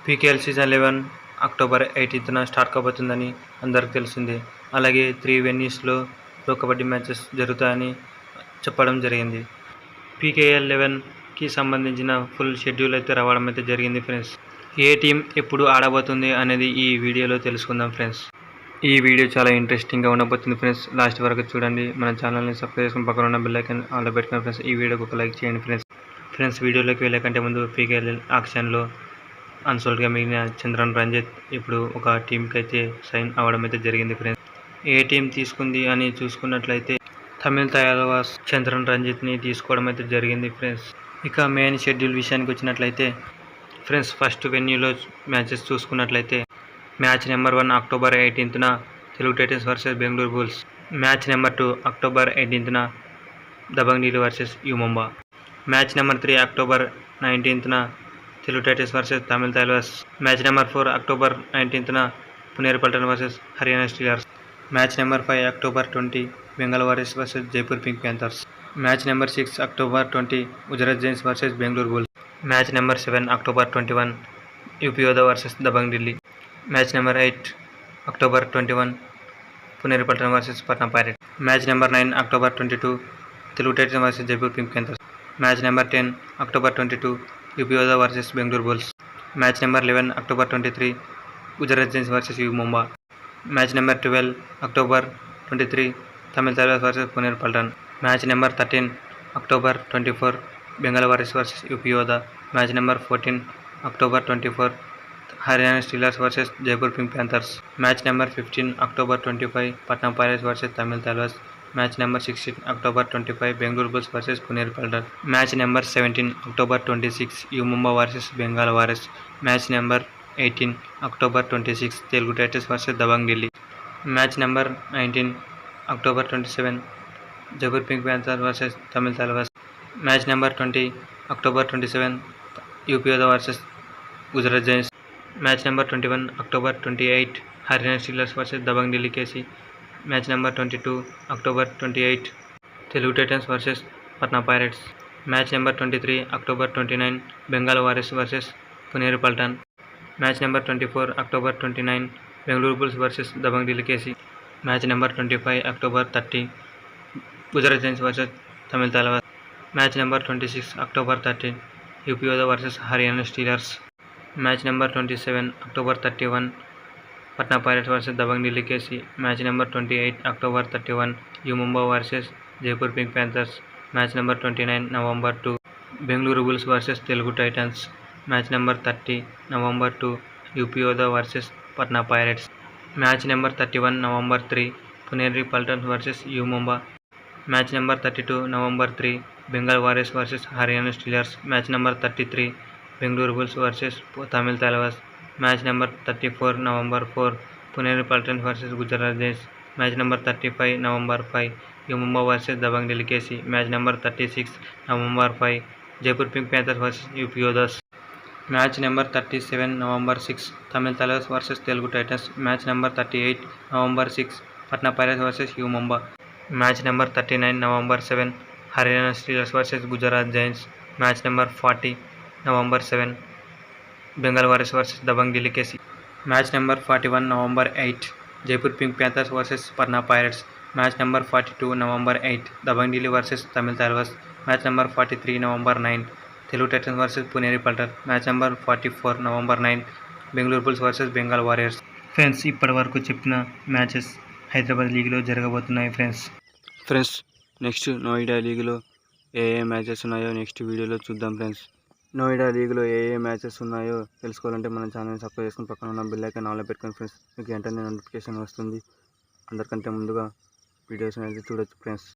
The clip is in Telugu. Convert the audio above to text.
పీకేఎల్ సీజన్ 11 అక్టోబర్ 18న స్టార్ట్ కాబోతుందని అందరికీ తెలిసిందే. అలాగే 3 వెన్యూస్లో ప్రో కబడ్డీ మ్యాచెస్ జరుగుతాయని చెప్పడం జరిగింది. పీకేఎల్ 11కి సంబంధించిన ఫుల్ షెడ్యూల్ అయితే రావడం అయితే జరిగింది ఫ్రెండ్స్. ఏ టీం ఎప్పుడు ఆడబోతుంది అనేది ఈ వీడియోలో తెలుసుకుందాం ఫ్రెండ్స్. ఈ వీడియో చాలా ఇంట్రెస్టింగ్గా ఉండబోతుంది ఫ్రెండ్స్. లాస్ట్ వరకు చూడండి. మన ఛానల్ని సబ్స్క్రైబ్ చేసుకుని పక్కన ఉన్న బెల్ ఐకాన్ ఆన్లో పెట్టుకుని ఫ్రెండ్స్. ఈ వీడియోకి ఒక లైక్ చేయండి ఫ్రెండ్స్. వీడియోలోకి వెళ్ళకంటే ముందు పీకేఎల్ ఆక్షన్లో అన్సోల్డ్గా మిగిలిన చంద్రన్ రంజిత్ ఇప్పుడు ఒక టీంకి అయితే సైన్ అవ్వడం అయితే జరిగింది ఫ్రెండ్స్. ఏ టీం తీసుకుంది అని చూసుకున్నట్లయితే తమిళ తైవాస్ చంద్రన్ రంజిత్ని తీసుకోవడం అయితే జరిగింది ఫ్రెండ్స్. ఇక మెయిన్ షెడ్యూల్ విషయానికి వచ్చినట్లయితే ఫ్రెండ్స్, ఫస్ట్ వెన్యూలో మ్యాచెస్ చూసుకున్నట్లయితే మ్యాచ్ నెంబర్ 1 అక్టోబర్ 18న Telugu Titans versus Bengaluru Bulls. Match number 2 October 18న Dabang Delhi versus U Mumba. Match number 3 October 19న Telugu Titans versus Tamil Thalaivas. Match number 4 October 19న Puneri Paltan versus Haryana Steelers. Match number 5 October 20 Bengal Warriors versus Jaipur Pink Panthers. Match number 6 October 20 Gujarat Giants versus Bengaluru Bulls. Match number 7 October 21 UP Yoddha versus Dabang Delhi. Match number 8 October 21 Puneri Paltan versus Patna Pirates. Match number 9 October 22 Telugu Titans versus Jaipur Pink Panthers. Match number 10 October 22 UP Yoddha versus Bengaluru Bulls. Match number 11 October 23 Gujarat Giants versus U Mumba. Match number 12 October 23 Tamil Thalaivas versus Puneri Paltan. Match number 13 October 24 Bengal Warriors versus UP యోధా. Match number 14 October 24 Haryana Steelers versus Jaipur Pink Panthers. Match number 15 October 25 Patna Pirates versus Tamil Thalaivas. Match number 16 October 25 Bengaluru Bulls versus Puneri Paltan. Match number 17 October 26 U Mumba versus Bengal Warriors. Match number 18 October 26 Telugu Titans versus Dabang Delhi. Match number 19 October 27 Jaipur Pink Panthers versus Tamil Thalaivas. Match number 20 October 27 UP Yoddha versus Gujarat Giants. Match number 21 October 28 Haryana Steelers versus Dabang Delhi KC. Match number 22 October 28 Telugu Titans versus Patna Pirates. Match number 23 October 29 Bengal Warriors versus Puneri Paltan. Match number 24 October 29 Bengaluru Bulls versus Dabang Delhi KC. Match number 25 October 30 Gujarat Giants versus Tamil Thalaivas. Match number 26 October 30 UP Yoddha versus Haryana Steelers. Match number 27 October 31 Patna Pirates versus Dabang Delhi KC. Match number 28 October 31 U Mumba versus Jaipur Pink Panthers. Match number 29 November 2 Bengaluru Bulls versus Telugu Titans. Match number 30 November 2 UP Yoddha versus Patna Pirates. Match number 31 November 3 Puneri Paltan versus U Mumba. Match number 32 November 3 Bengal Warriors versus Haryana Steelers. Match number 33 Bengaluru Bulls versus Tamil Thalaivas. Match number 34 November 4 Puneri Paltan versus Gujarat Giants. Match number 35 November 5 U Mumba versus Dabang Delhi KC. Match number 36 November 5 Jaipur Pink Panthers versus UP Yoddhas. Match number 37 November 6 Tamil Thalaivas versus Telugu Titans. Match number 38 November 6 Patna Pirates versus U Mumba. Match number 39 November 7 Haryana Steelers versus Gujarat Giants. Match number 40 November 7 Bengal Warriors versus Dabang Delhi KC. Match number 41 November 8 Jaipur Pink Panthers versus Patna Pirates. Match number 42 November 8 Dabang Delhi versus Tamil Thalaivas. Match number 43 November 9 Telugu Titans versus Puneri Paltan. Match number 44 November 9 Bengaluru Bulls versus Bengal Warriors. Friends, ఇప్పటి వరకు చెప్పిన మ్యాచెస్ హైదరాబాద్ లీగ్లో జరగబోతున్నాయి ఫ్రెండ్స్. నెక్స్ట్ నోయిడా లీగ్లో ఏ మ్యాచెస్ ఉన్నాయో నెక్స్ట్ వీడియోలో చూద్దాం ఫ్రెండ్స్. నోయిడా లీగ్లో ఏ మ్యాచెస్ ఉన్నాయో తెలుసుకోవాలంటే మన ఛానల్ని సబ్స్క్రైబ్ చేసుకుని పక్కన ఉన్న బెల్ ఐకాన్ ఆన్లో పెట్టుకోండి ఫ్రెండ్స్. మీకు వెంటనే నోటిఫికేషన్ వస్తుంది. అందరికంటే ముందుగా వీడియోస్ అనేది చూడొచ్చు ఫ్రెండ్స్.